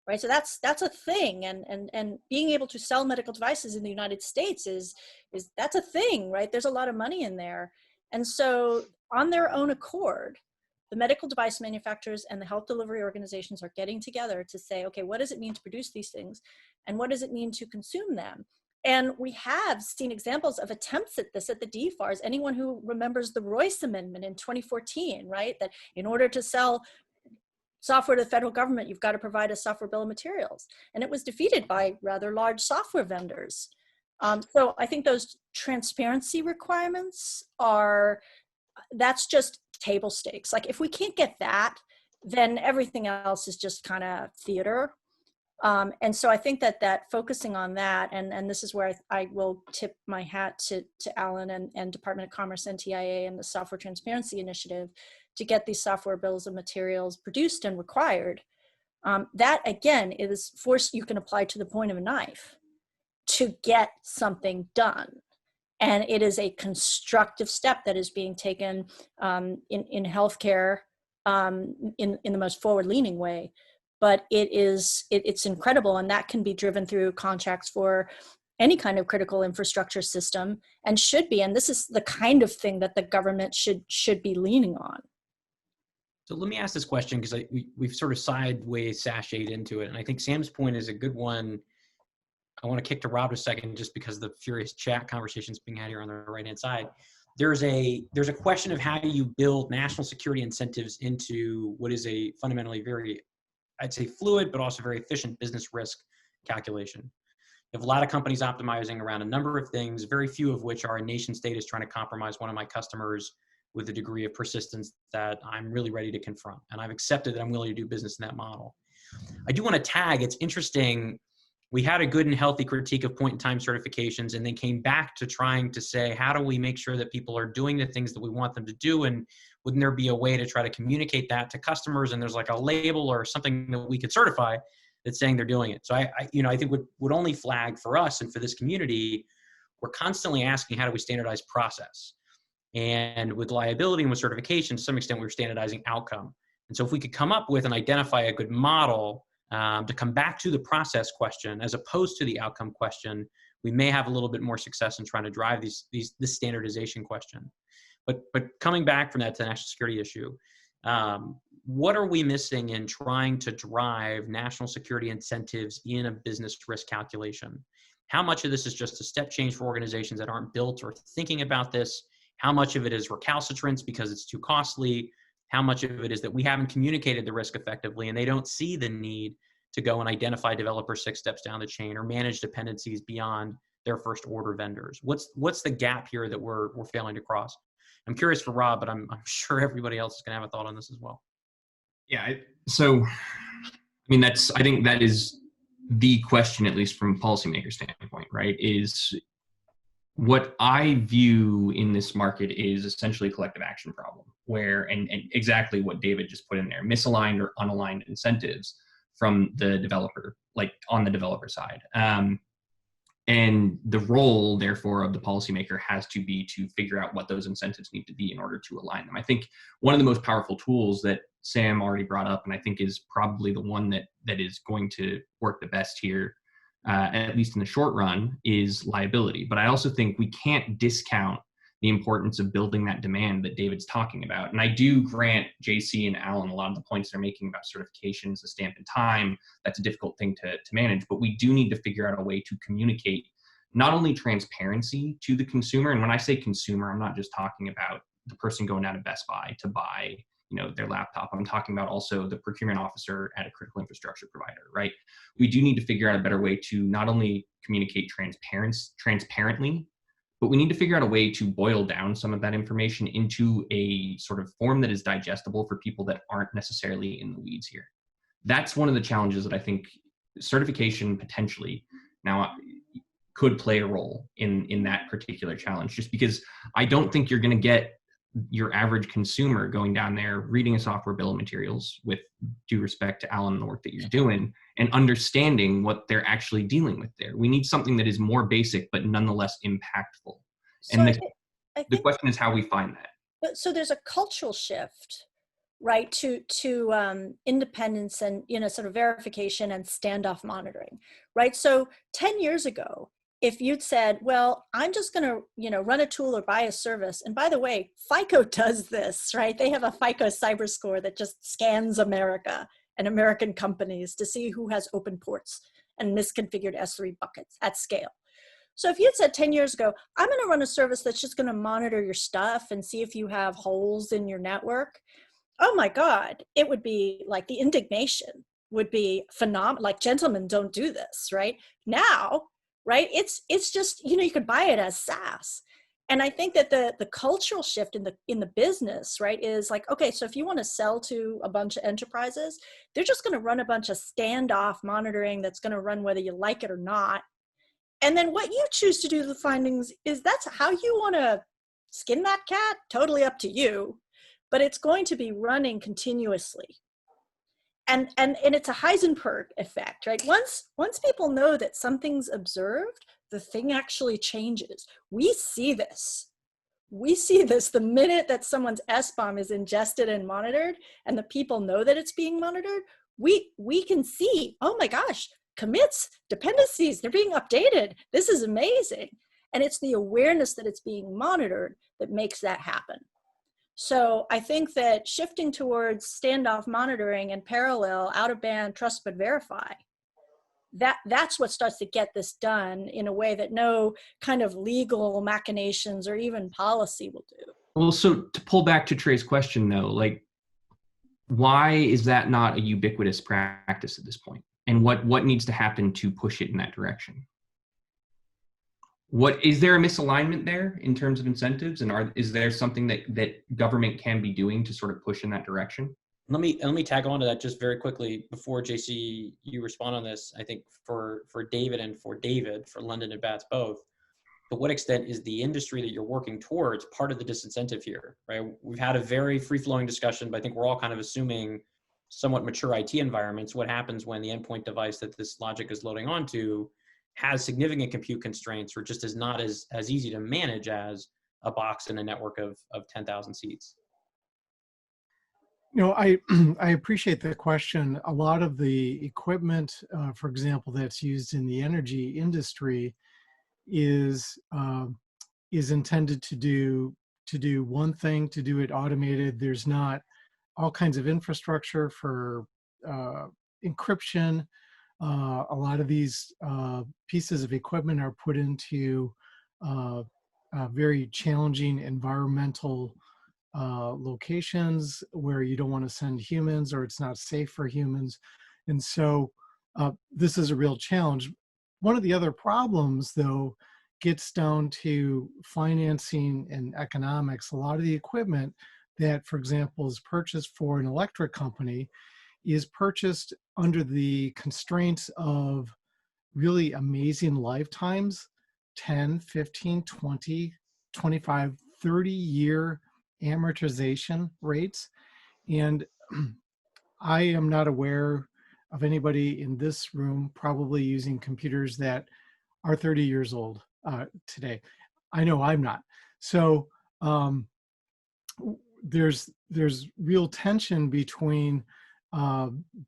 right? So that's a thing, and being able to sell medical devices in the United States is that's a thing, right? There's a lot of money in there, and so on their own accord, the medical device manufacturers and the health delivery organizations are getting together to say, okay, what does it mean to produce these things, and what does it mean to consume them? And we have seen examples of attempts at this at the DFARS. Anyone who remembers the Royce Amendment in 2014, right? That in order to sell software to the federal government, you've got to provide a software bill of materials. And it was defeated by rather large software vendors. So I think those transparency requirements that's just table stakes. Like if we can't get that, then everything else is just kind of theater. And so I think that focusing on that, and this is where I will tip my hat to Alan and Department of Commerce, NTIA, and the Software Transparency Initiative to get these software bills of materials produced and required. That again is force you can apply to the point of a knife to get something done. And it is a constructive step that is being taken in healthcare in the most forward-leaning way. But it's incredible, and that can be driven through contracts for any kind of critical infrastructure system, and should be. And this is the kind of thing that the government should be leaning on. So let me ask this question, because we've sort of sideways sashayed into it, and I think Sam's point is a good one. I want to kick to Rob a second, just because of the furious chat conversations being had here on the right-hand side. There's a question of how you build national security incentives into what is a fundamentally very, I'd say, fluid, but also very efficient business risk calculation. You have a lot of companies optimizing around a number of things, very few of which are a nation state is trying to compromise one of my customers with a degree of persistence that I'm really ready to confront. And I've accepted that I'm willing to do business in that model. I do want to tag, it's interesting, we had a good and healthy critique of point-in-time certifications, and then came back to trying to say, how do we make sure that people are doing the things that we want them to do? And wouldn't there be a way to try to communicate that to customers? And there's like a label or something that we could certify that's saying they're doing it. So I think would only flag for us and for this community, we're constantly asking, how do we standardize process? And with liability and with certification, to some extent, we're standardizing outcome. And so if we could come up with and identify a good model to come back to the process question as opposed to the outcome question, we may have a little bit more success in trying to drive this standardization question. But coming back from that to the national security issue, what are we missing in trying to drive national security incentives in a business risk calculation? How much of this is just a step change for organizations that aren't built or thinking about this? How much of it is recalcitrance because it's too costly? How much of it is that we haven't communicated the risk effectively and they don't see the need to go and identify developers 6 steps down the chain or manage dependencies beyond their first order vendors? What's the gap here that we're failing to cross? I'm curious for Rob, but I'm sure everybody else is going to have a thought on this as well. Yeah. I think that is the question, at least from a policymaker standpoint, right? Is what I view in this market is essentially a collective action problem where, and exactly what David just put in there, misaligned or unaligned incentives from the developer, like on the developer side. And the role, therefore, of the policymaker has to be to figure out what those incentives need to be in order to align them. I think one of the most powerful tools that Sam already brought up, and I think is probably the one that is going to work the best here, at least in the short run, is liability. But I also think we can't discount the importance of building that demand that David's talking about. And I do grant JC and Alan a lot of the points they're making about certifications, the stamp in time. That's a difficult thing to manage, but we do need to figure out a way to communicate not only transparency to the consumer. And when I say consumer, I'm not just talking about the person going out of Best Buy to buy their laptop. I'm talking about also the procurement officer at a critical infrastructure provider, right? We do need to figure out a better way to not only communicate transparently, but we need to figure out a way to boil down some of that information into a sort of form that is digestible for people that aren't necessarily in the weeds here. That's one of the challenges that I think certification potentially now could play a role in that particular challenge, just because I don't think you're going to get your average consumer going down there, reading a software bill of materials, with due respect to Alan and the work that you're doing, and understanding what they're actually dealing with there. We need something that is more basic, but nonetheless impactful. So and the question is how we find that. So there's a cultural shift, right, to independence and, sort of verification and standoff monitoring, right? So 10 years ago, if you'd said, well, I'm just going to, run a tool or buy a service. And by the way, FICO does this, right? They have a FICO cyber score that just scans America and American companies to see who has open ports and misconfigured S3 buckets at scale. So if you'd said 10 years ago, I'm going to run a service that's just going to monitor your stuff and see if you have holes in your network, oh my God, it would be like the indignation would be phenomenal. Like, gentlemen, don't do this, right? Now, right? It's just, you could buy it as SaaS. And I think that the cultural shift in the business, right, is like, okay, so if you want to sell to a bunch of enterprises, they're just going to run a bunch of standoff monitoring that's going to run whether you like it or not. And then what you choose to do with the findings is that's how you want to skin that cat, totally up to you, but it's going to be running continuously. And it's a Heisenberg effect, right? Once people know that something's observed, the thing actually changes. We see this. We see this the minute that someone's SBOM is ingested and monitored, and the people know that it's being monitored. We can see, oh my gosh, commits, dependencies, they're being updated. This is amazing. And it's the awareness that it's being monitored that makes that happen. So I think that shifting towards standoff monitoring and parallel, out of band, trust but verify, that's what starts to get this done in a way that no kind of legal machinations or even policy will do. Well, so to pull back to Trey's question though, like, why is that not a ubiquitous practice at this point? And what needs to happen to push it in that direction? What is there a misalignment there in terms of incentives, and is there something that government can be doing to sort of push in that direction? Let me tag on to that just very quickly before JC you respond on this. I think for David and for London and Bats both, to what extent is the industry that you're working towards part of the disincentive here, right? We've had a very free-flowing discussion, but I think we're all kind of assuming somewhat mature IT environments. What happens when the endpoint device that this logic is loading onto has significant compute constraints or just is not as easy to manage as a box in a network of 10,000 seats? You know, I appreciate the question. A lot of the equipment, for example, that's used in the energy industry is intended to do one thing, to do it automated. There's not all kinds of infrastructure for encryption. A lot of these pieces of equipment are put into very challenging environmental locations where you don't want to send humans, or it's not safe for humans. And so this is a real challenge. One of the other problems, though, gets down to financing and economics. A lot of the equipment that, for example, is purchased for an electric company is purchased under the constraints of really amazing lifetimes, 10, 15, 20, 25, 30-year amortization rates. And I am not aware of anybody in this room probably using computers that are 30 years old today. I know I'm not. So there's real tension between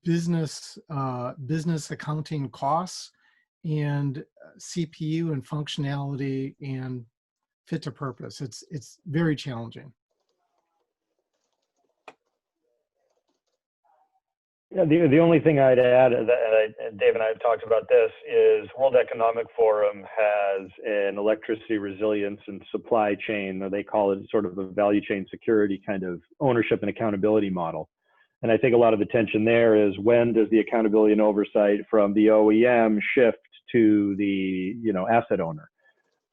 business accounting costs and CPU and functionality and fit to purpose. It's very challenging. Yeah, the only thing I'd add, and Dave and I have talked about this, is World Economic Forum has an electricity resilience and supply chain, or they call it sort of a value chain security kind of ownership and accountability model. And I think a lot of the tension there is, when does the accountability and oversight from the OEM shift to the asset owner?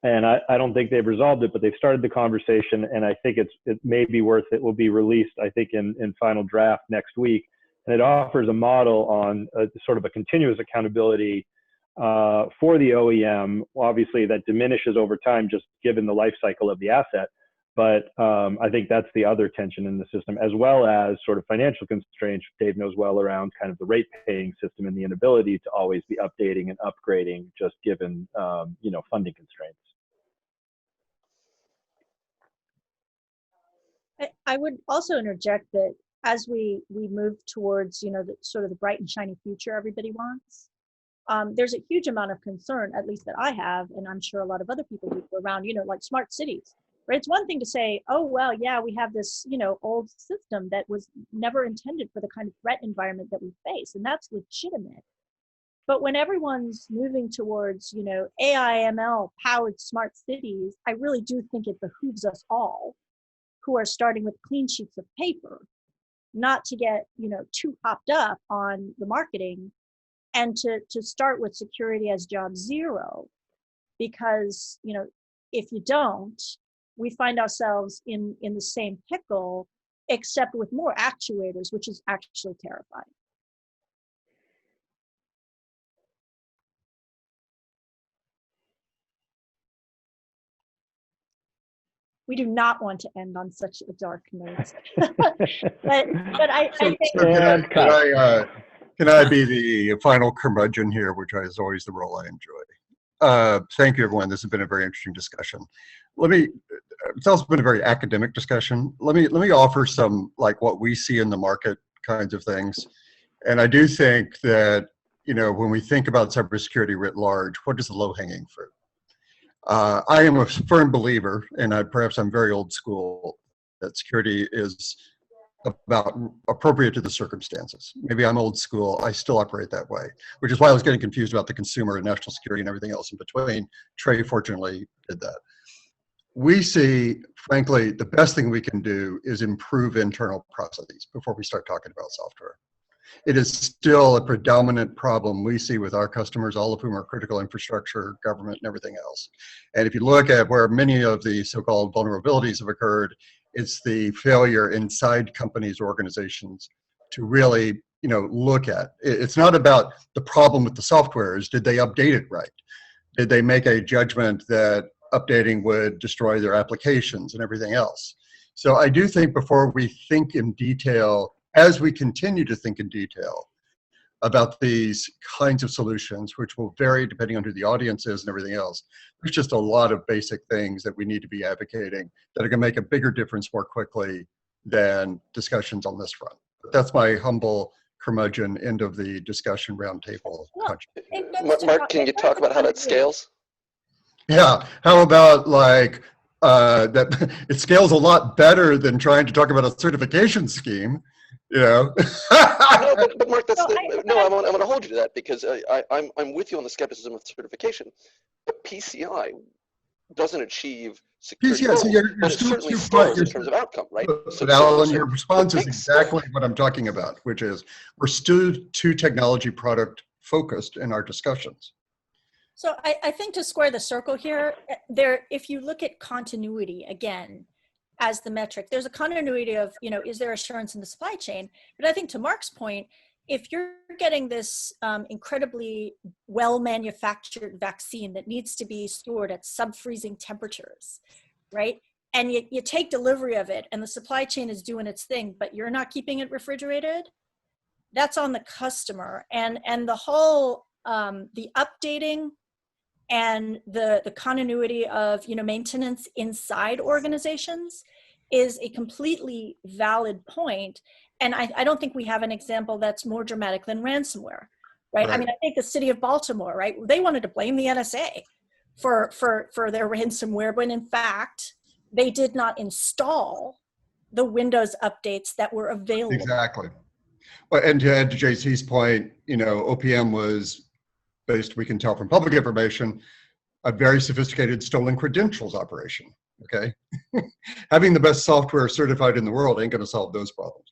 And I don't think they've resolved it, but they've started the conversation, and I think it may be worth it. Will be released, I think, in final draft next week. And it offers a model on sort of a continuous accountability for the OEM. Obviously, that diminishes over time just given the life cycle of the asset. But I think that's the other tension in the system, as well as sort of financial constraints. Dave knows well around kind of the rate paying system and the inability to always be updating and upgrading just given funding constraints. I would also interject that as we move towards, the sort of the bright and shiny future everybody wants, there's a huge amount of concern, at least that I have, and I'm sure a lot of other people do, around, like smart cities, right? It's one thing to say, oh, well, yeah, we have this, old system that was never intended for the kind of threat environment that we face, and that's legitimate. But when everyone's moving towards, AI, ML powered smart cities, I really do think it behooves us all, who are starting with clean sheets of paper, not to get too hopped up on the marketing, and to start with security as job zero, because if you don't, we find ourselves in the same pickle, except with more actuators, which is actually terrifying. We do not want to end on such a dark note. but I think. Can I be the final curmudgeon here, which is always the role I enjoy? thank you, everyone. This has been a very interesting discussion. It's also been a very academic discussion. Let me offer some, like, what we see in the market kinds of things. And I do think that, you know, when we think about cybersecurity writ large, what is the low-hanging fruit? I am a firm believer, and perhaps I'm very old school, that security is about appropriate to the circumstances. Maybe I'm old school, I still operate that way, which is why I was getting confused about the consumer and national security and everything else in between. Trey fortunately did that. We see, frankly, the best thing we can do is improve internal processes before we start talking about software. It is still a predominant problem we see with our customers, all of whom are critical infrastructure, government, and everything else. And if you look at where many of the so-called vulnerabilities have occurred, it's the failure inside companies or organizations to really, you know, look at. It's not about the problem with the software, is did they update it right? Did they make a judgment that updating would destroy their applications and everything else? So I do think before we think in detail, as we continue to think in detail about these kinds of solutions, which will vary depending on who the audience is and everything else, there's just a lot of basic things that we need to be advocating that are going to make a bigger difference more quickly than discussions on this front. But that's my humble curmudgeon end of the discussion roundtable. Mark, can you talk about how that scales? Yeah, how about, like, that it scales a lot better than trying to talk about a certification scheme, you know? No, but Mark, that's I'm going to hold you to that, because I'm with you on the skepticism of certification. But PCI doesn't achieve security goals, but it certainly scales in terms of outcome, right? But Alan, your response is exactly what I'm talking about, which is we're still too technology product focused in our discussions. So I think to square the circle here, if you look at continuity again as the metric, there's a continuity of, you know, is there assurance in the supply chain? But I think to Mark's point, if you're getting this incredibly well-manufactured vaccine that needs to be stored at sub-freezing temperatures, right? And you take delivery of it and the supply chain is doing its thing, but you're not keeping it refrigerated, that's on the customer. And the whole, the updating and the continuity of, you know, maintenance inside organizations is a completely valid point. And I don't think we have an example that's more dramatic than ransomware, right? I mean, I think the city of Baltimore, right? They wanted to blame the NSA for their ransomware, when in fact, they did not install the Windows updates that were available. Exactly. Well, and to add to JC's point, you know, OPM was based, we can tell from public information, a very sophisticated stolen credentials operation, okay? Having the best software certified in the world ain't gonna solve those problems.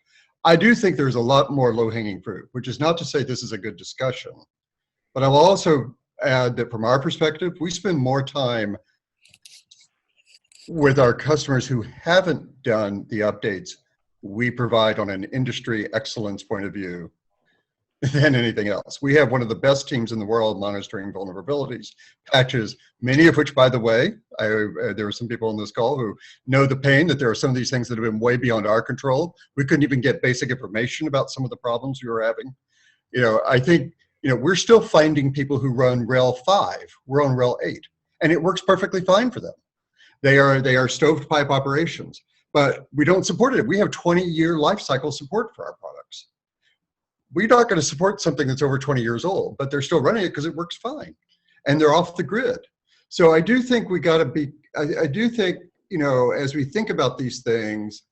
I do think there's a lot more low-hanging fruit, which is not to say this is a good discussion, but I will also add that from our perspective, we spend more time with our customers who haven't done the updates we provide on an industry excellence point of view than anything else. We have one of the best teams in the world monitoring vulnerabilities, patches, many of which, by the way, there are some people on this call who know the pain that there are some of these things that have been way beyond our control. We couldn't even get basic information about some of the problems we were having. You know, I think, you know, we're still finding people who run RHEL 5, we're on RHEL 8, and it works perfectly fine for them. They are stovepipe operations, but we don't support it. We have 20-year life cycle support for our products. We're not going to support something that's over 20 years old, but they're still running it because it works fine, and they're off the grid. So I do think we got to be, I do think, you know, as we think about these things,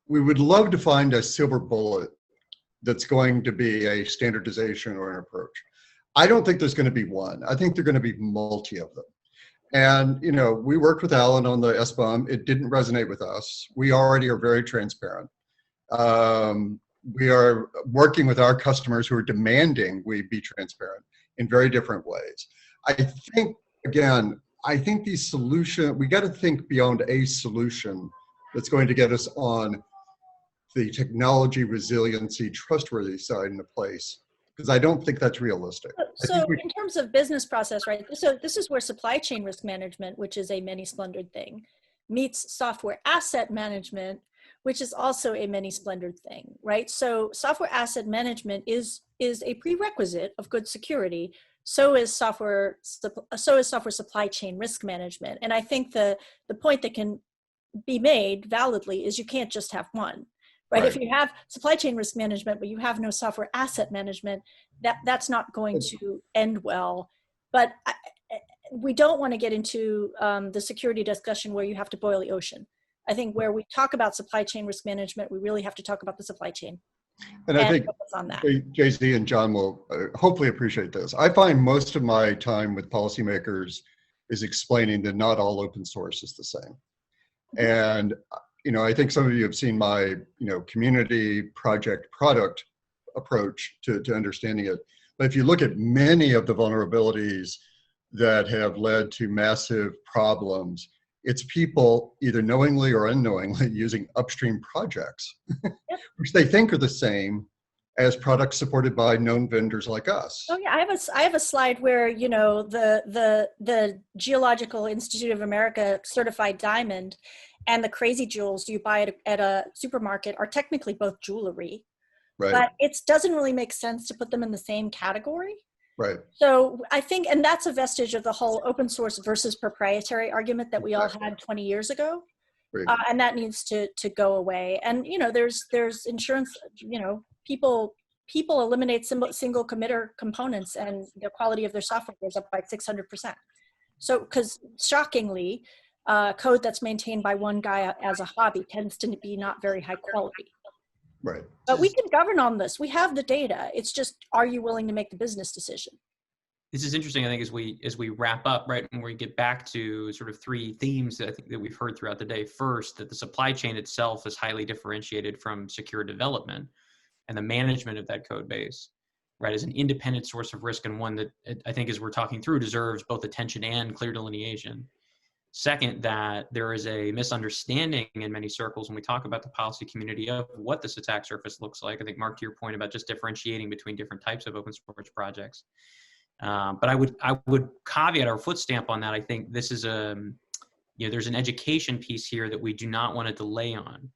we would love to find a silver bullet that's going to be a standardization or an approach. I don't think there's going to be one. I think there are going to be multi of them. And, you know, we worked with Alan on the SBOM. It didn't resonate with us. We already are very transparent. We are working with our customers who are demanding we be transparent in very different ways. I think, again, I think these solutions, we got to think beyond a solution that's going to get us on the technology resiliency, trustworthy side into place, because I don't think that's realistic. So in terms of business process, right? So this is where supply chain risk management, which is a many-splendored thing, meets software asset management, which is also a many-splendored thing, right? So software asset management is a prerequisite of good security so is software supply chain risk management. And I think the point that can be made validly is you can't just have one, right? If you have supply chain risk management, but you have no software asset management, that's not going to end well. But we don't want to get into the security discussion where you have to boil the ocean. I think where we talk about supply chain risk management, we really have to talk about the supply chain. And I think focus on that. JC and John will hopefully appreciate this. I find most of my time with policymakers is explaining that not all open source is the same. And, you know, I think some of you have seen my, you know, community project product approach to understanding it. But if you look at many of the vulnerabilities that have led to massive problems, it's people either knowingly or unknowingly using upstream projects, which they think are the same as products supported by known vendors like us. Oh yeah, I have a slide where, you know, the Geological Institute of America certified diamond and the crazy jewels you buy at a supermarket are technically both jewelry, but it doesn't really make sense to put them in the same category. Right. So I think, and that's a vestige of the whole open source versus proprietary argument that we all had 20 years ago. And that needs to go away. And, you know, there's insurance, you know, people eliminate single committer components and the quality of their software goes up by 600%. So, because shockingly, code that's maintained by one guy as a hobby tends to be not very high quality. Right. But we can govern on this. We have the data. It's just, are you willing to make the business decision? This is interesting, I think, as we wrap up, right, and we get back to sort of three themes that I think that we've heard throughout the day. First, that the supply chain itself is highly differentiated from secure development, and the management of that code base, right, is an independent source of risk, and one that I think, as we're talking through, deserves both attention and clear delineation. Second, that there is a misunderstanding in many circles when we talk about the policy community of what this attack surface looks like. I think, Mark, to your point about just differentiating between different types of open source projects. But I would caveat or foot stamp on that. I think this is there's an education piece here that we do not want to delay on,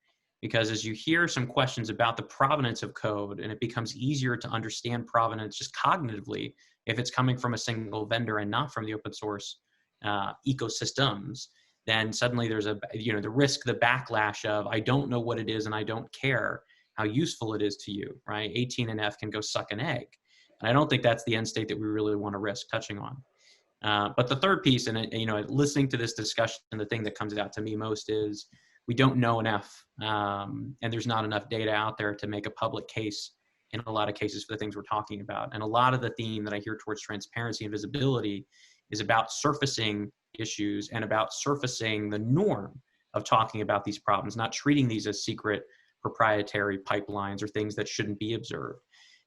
because as you hear some questions about the provenance of code, and it becomes easier to understand provenance just cognitively if it's coming from a single vendor and not from the open source ecosystems, then suddenly there's the risk, the backlash of, I don't know what it is and I don't care how useful it is to you, right? 18 and F can go suck an egg. And I don't think that's the end state that we really want to risk touching on. But the third piece, and listening to this discussion, the thing that comes out to me most is we don't know enough, and there's not enough data out there to make a public case in a lot of cases for the things we're talking about. And a lot of the theme that I hear towards transparency and visibility is about surfacing issues and about surfacing the norm of talking about these problems, not treating these as secret proprietary pipelines or things that shouldn't be observed.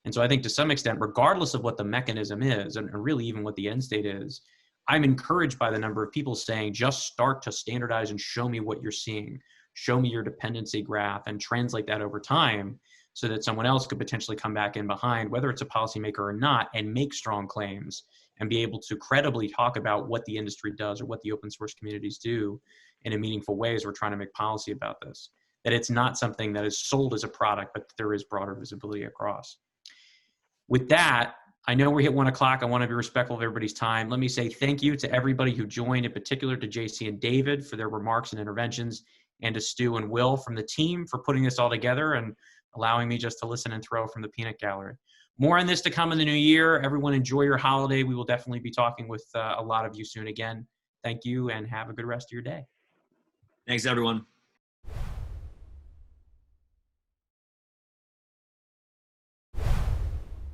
And so I think to some extent, regardless of what the mechanism is, and really even what the end state is, I'm encouraged by the number of people saying, just start to standardize and show me what you're seeing. Show me your dependency graph and translate that over time so that someone else could potentially come back in behind, whether it's a policymaker or not, and make strong claims and be able to credibly talk about what the industry does or what the open source communities do in a meaningful way as we're trying to make policy about this. That it's not something that is sold as a product, but there is broader visibility across. With that, I know we hit 1 o'clock. I want to be respectful of everybody's time. Let me say thank you to everybody who joined, in particular to JC and David for their remarks and interventions, and to Stu and Will from the team for putting this all together and allowing me just to listen and throw from the peanut gallery. More on this to come in the new year. Everyone enjoy your holiday. We will definitely be talking with a lot of you soon again. Thank you and have a good rest of your day. Thanks, everyone.